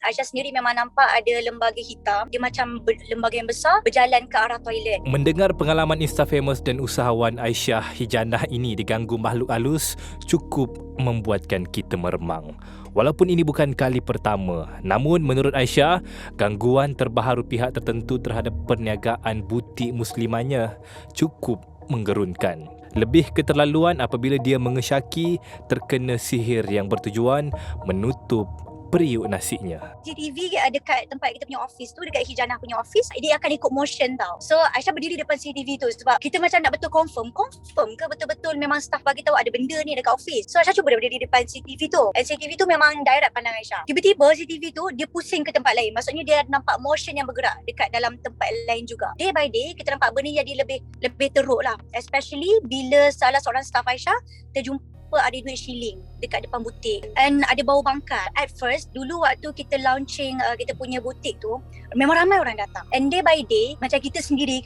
Aisyah sendiri memang nampak ada lembaga hitam. Dia macam lembaga yang besar berjalan ke arah toilet. Mendengar pengalaman Instafamous dan usahawan Aisyah Hijanah ini diganggu makhluk halus cukup membuatkan kita meremang. Walaupun ini bukan kali pertama, namun menurut Aisyah, gangguan terbaharu pihak tertentu terhadap perniagaan butik muslimahnya cukup menggerunkan. Lebih keterlaluan apabila dia mengesyaki terkena sihir yang bertujuan menutup periuk nasinya. CCTV dekat tempat kita punya office tu, dekat Hijanah punya office, dia akan ikut motion tau. So Aisyah berdiri depan CCTV tu sebab kita macam nak betul confirm ke betul-betul memang staff bagi tahu ada benda ni dekat office. So Aisyah cuba berdiri depan CCTV tu, and CCTV tu memang direct pandang Aisyah. Tiba-tiba CCTV tu dia pusing ke tempat lain, maksudnya dia nampak motion yang bergerak dekat dalam tempat lain juga. Day by day kita nampak benda jadi lebih teruk lah, especially bila salah seorang staff Aisyah terjumpa ada duit shilling dekat depan butik and ada bau bangkai. At first, dulu waktu kita launching kita punya butik tu, memang ramai orang datang, and day by day macam kita sendiri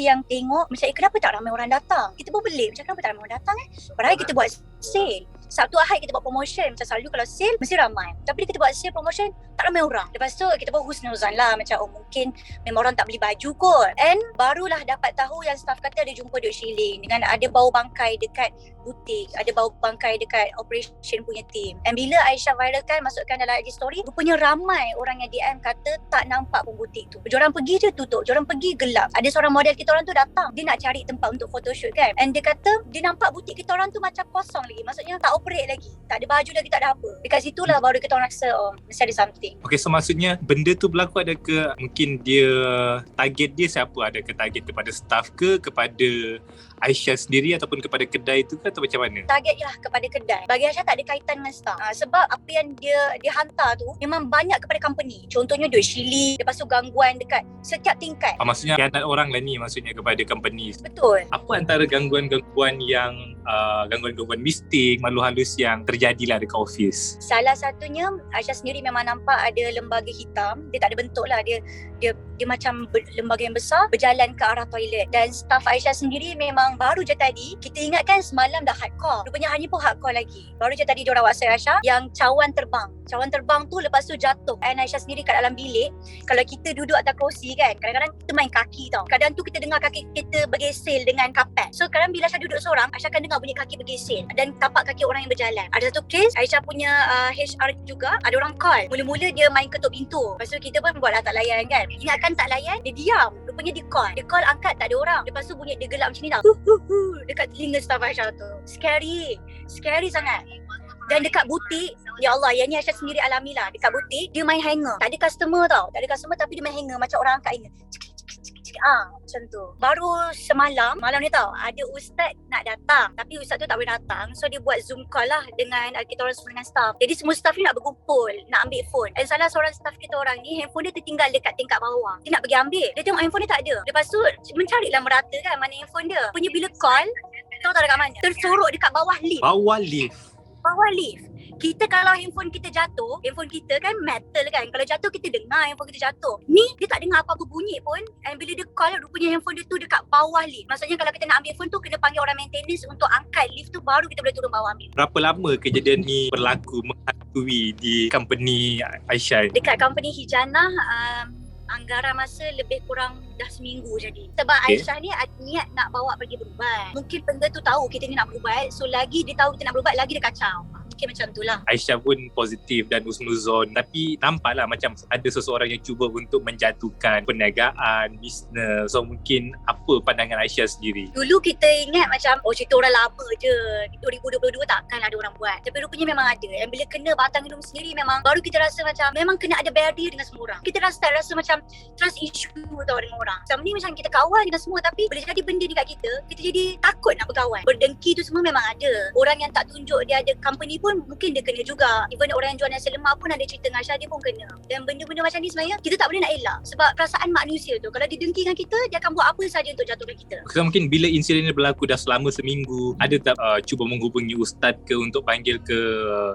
yang tengok macam kenapa tak ramai orang datang. Kita pun pelik macam kenapa tak ramai orang datang padahal kita buat sale Sabtu Ahad, kita buat promotion. Macam selalu kalau sale mesti ramai, tapi bila kita buat sale promotion tak ramai orang. Lepas tu kita pun husnuzan lah, macam mungkin memang orang tak beli baju kot. And barulah dapat tahu yang staff kata ada jumpa duit shilling dengan ada bau bangkai dekat butik, ada bau bangkai dekat operation punya team. And bila Aisyah viralkan, masukkan dalam IG story, rupanya ramai orang yang DM kata tak nampak pun butik tu. Diorang pergi je tutup, diorang pergi gelap. Ada seorang model kita orang tu datang, dia nak cari tempat untuk photoshoot kan, and dia kata dia nampak butik kita orang tu macam kosong lagi, maksudnya tak operate lagi, tak ada baju lagi, tak ada apa. Dekat situlah baru kita orang rasa mesti ada something. Okay, so maksudnya benda tu berlaku ada ke mungkin dia target dia siapa? Ada ke target kepada staff ke, kepada Aisyah sendiri ataupun kepada kedai tu ke, atau macam mana? Target lah kepada kedai. Bagi Aisyah tak ada kaitan dengan staff. Sebab apa yang dia hantar tu memang banyak kepada company. Contohnya duit shilling, lepas tu gangguan dekat setiap tingkat. Maksudnya khianat orang lah ni, maksudnya kepada company. Betul. Apa antara gangguan-gangguan yang gangguan-gangguan mistik, makhluk halus yang terjadilah dekat office? Salah satunya Aisyah sendiri memang nampak ada lembaga hitam. Dia tak ada bentuk lah, dia macam lembaga yang besar berjalan ke arah toilet. Dan staff Aisyah sendiri memang baru je tadi, kita ingatkan semalam dah hardcore, rupanya hari ni pun hardcore lagi. Baru je tadi diorang WhatsApp Aisyah yang cawan terbang tu lepas tu jatuh. And Aisyah sendiri kat dalam bilik, kalau kita duduk atas kerusi kan, kadang-kadang kita main kaki tau. Kadang tu kita dengar kaki kita bergesel dengan kapet. So kadang bila Aisyah duduk seorang, Aisyah akan dengar bunyi kaki bergesel dan tapak kaki orang yang berjalan. Ada satu case, Aisyah punya HR juga, ada orang call. Mula-mula dia main ketuk pintu, lepas tu kita pun buatlah tak layan kan. Ingatkan tak layan, dia diam. Rupanya dia call angkat, tak ada orang. Lepas tu bunyi dia gelap macam ni tau, dekat telinga staff Aisyah tu. Scary sangat. Dan dekat butik, ya Allah, yang ni Aisyah sendiri alami lah. Dekat butik, dia main hanger. Tak ada customer tau. Tak ada customer tapi dia main hanger macam orang angkat hanger. Macam tu. Baru malam ni tau, ada ustaz nak datang, tapi ustaz tu tak boleh datang. So dia buat zoom call lah dengan kita orang semua, dengan staff. Jadi semua staff ni nak berkumpul, nak ambil phone. Dan salah seorang staff kita orang ni, handphone dia tertinggal dekat tingkat bawah. Dia nak pergi ambil, dia tengok handphone dia tak ada. Lepas tu mencarilah merata kan mana handphone dia. Punya bila call, tahu tak dekat mana? Tersorok dekat bawah lift. Bawah lift. Kita kalau handphone kita jatuh, handphone kita kan metal kan, kalau jatuh kita dengar handphone kita jatuh. Ni dia tak dengar apa-apa bunyi pun, and bila dia call, rupanya handphone dia tu dekat bawah lift. Maksudnya kalau kita nak ambil phone tu, kena panggil orang maintenance untuk angkat lift tu, baru kita boleh turun bawah ambil. Berapa lama kejadian ni berlaku, menghantui di company Aisyah? Dekat company Hijanah, anggaran masa lebih kurang dah seminggu jadi. Sebab Aisyah ni ada niat nak bawa pergi berubat. Mungkin benda tu tahu kita ni nak berubat, so lagi dia tahu kita nak berubat, lagi dia kacau. Mungkin macam tu lah. Aisyah pun positif dan husnuzon, tapi nampaklah macam ada seseorang yang cuba untuk menjatuhkan perniagaan, bisnes. So mungkin apa pandangan Aisyah sendiri? Dulu kita ingat macam cerita orang lama je, 2022 takkan ada orang buat. Tapi rupanya memang ada. Dan bila kena batang hidung sendiri, memang baru kita rasa macam memang kena ada barrier dengan semua orang. Kita rasa macam trust issue tau dengan orang. Macam ni macam kita kawan dengan semua, tapi bila jadi benda dekat kita jadi takut nak berkawan. Berdengki tu semua memang ada. Orang yang tak tunjuk dia ada company pun mungkin dia kena juga. Even orang yang jual nasi lemak pun ada cerita dengan Aisyah, dia pun kena. Dan benda-benda macam ni sebenarnya kita tak boleh nak elak. Sebab perasaan manusia tu, kalau dia dengki dengan kita, dia akan buat apa saja untuk jatuhkan kita. So mungkin bila insiden ni berlaku dah selama seminggu, ada tak cuba menghubungi ustaz ke untuk panggil ke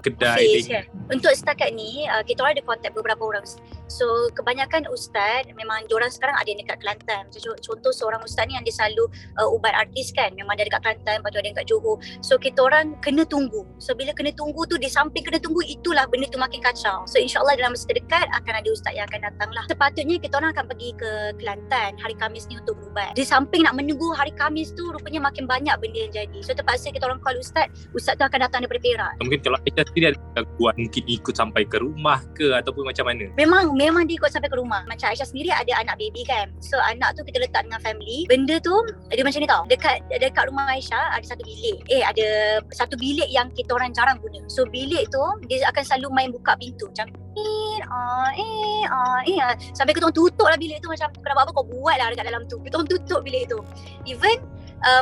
kedai? Kan? Untuk setakat ni, kita orang ada kontak beberapa orang. So kebanyakan ustaz, memang diorang sekarang ada yang dekat Kelantan. Macam contoh seorang ustaz ni yang dia selalu ubat artis kan, memang dia dekat Kelantan, lepas tu ada yang dekat Johor. So kita orang kena tunggu. So bila kena tunggu tu, di samping kena tunggu, itulah benda tu makin kacau. So insyaAllah dalam masa terdekat akan ada ustaz yang akan datang lah. Sepatutnya kita orang akan pergi ke Kelantan hari Khamis ni untuk berubat. Di samping nak menunggu hari Khamis tu, rupanya makin banyak benda yang jadi. So terpaksa kita orang call ustaz tu akan datang daripada Perak. Mungkin kalau Aisyah sendiri ada gangguan, mungkin ikut sampai ke rumah ke ataupun macam mana? Memang dia ikut sampai ke rumah. Macam Aisyah sendiri ada anak baby kan. So anak tu kita letak dengan family. Benda tu dia macam ni tau. Dekat rumah Aisyah ada satu bilik. Ada satu bilik yang kita orang jarang guna. So bilik tu dia akan selalu main buka pintu macam sampai kita orang tutup lah bilik tu. Macam kau nak buat apa kau buat lah dekat dalam tu. Kita orang tutup bilik tu. Even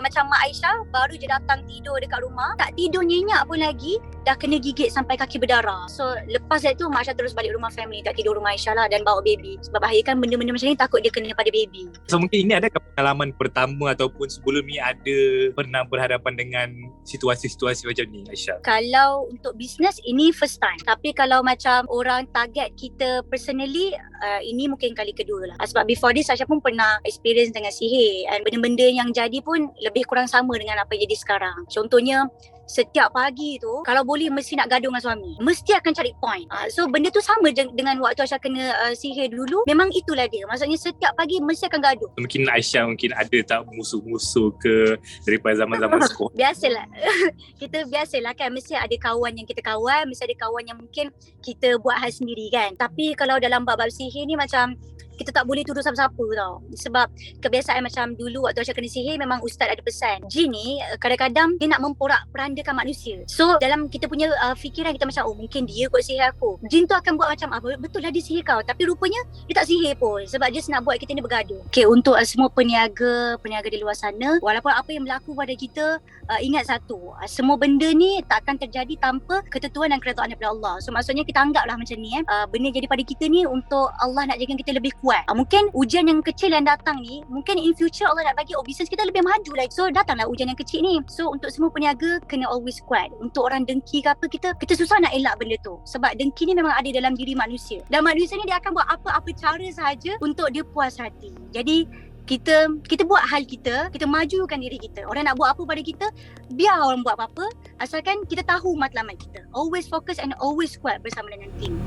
macam Mak Aisyah baru je datang tidur dekat rumah, tak tidur nyenyak pun lagi dah kena gigit sampai kaki berdarah. So lepas itu Mak Aisyah terus balik rumah family, tak tidur rumah Aisyah lah, dan bawa baby. Sebab bahaya kan benda-benda macam ni, takut dia kena pada baby. So mungkin ini ada pengalaman pertama ataupun sebelum ni ada pernah berhadapan dengan situasi-situasi macam ni, Aisyah? Kalau untuk bisnes ini first time. Tapi kalau macam orang target kita personally, ini mungkin kali kedua lah. Sebab before this Aisyah pun pernah experience dengan sihir, and benda-benda yang jadi pun lebih kurang sama dengan apa yang jadi sekarang. Contohnya setiap pagi tu kalau boleh mesti nak gaduh dengan suami, mesti akan cari point. So benda tu sama dengan waktu Aisyah kena sihir dulu. Memang itulah dia, maksudnya setiap pagi mesti akan gaduh. Mungkin Aisyah ada tak musuh-musuh ke daripada zaman-zaman sekolah? Biasalah. Kita biasalah kan, mesti ada kawan yang kita kawan, mesti ada kawan yang mungkin kita buat hal sendiri kan. Tapi kalau dalam bab-bab sihir ni macam kita tak boleh tuduh siapa-siapa tau. Sebab kebiasaan macam dulu waktu Aisyah kena sihir, memang ustaz ada pesan, jin ni kadang-kadang dia nak memporak-perandakan manusia. So dalam kita punya fikiran kita macam, oh mungkin dia kot sihir aku. Jin tu akan buat macam, betul lah dia sihir kau. Tapi rupanya dia tak sihir pun, sebab dia nak buat kita ni bergaduh. Okay, untuk semua peniaga di luar sana, walaupun apa yang berlaku pada kita, ingat satu, semua benda ni tak akan terjadi tanpa ketentuan dan keredaan daripada Allah. So maksudnya kita anggaplah macam ni, benda jadi pada kita ni untuk Allah nak jadikan kita lebih kuat. Mungkin ujian yang kecil yang datang ni, mungkin in future Allah nak bagi bisnes kita lebih maju lagi. So datanglah ujian yang kecil ni. So untuk semua peniaga kena always kuat. Untuk orang dengki ke apa, kita susah nak elak benda tu. Sebab dengki ni memang ada dalam diri manusia. Dan manusia ni dia akan buat apa-apa cara sahaja untuk dia puas hati. Jadi kita buat hal kita majukan diri kita. Orang nak buat apa pada kita, biar orang buat apa-apa, asalkan kita tahu matlamat kita. Always focus and always kuat bersama dengan tim.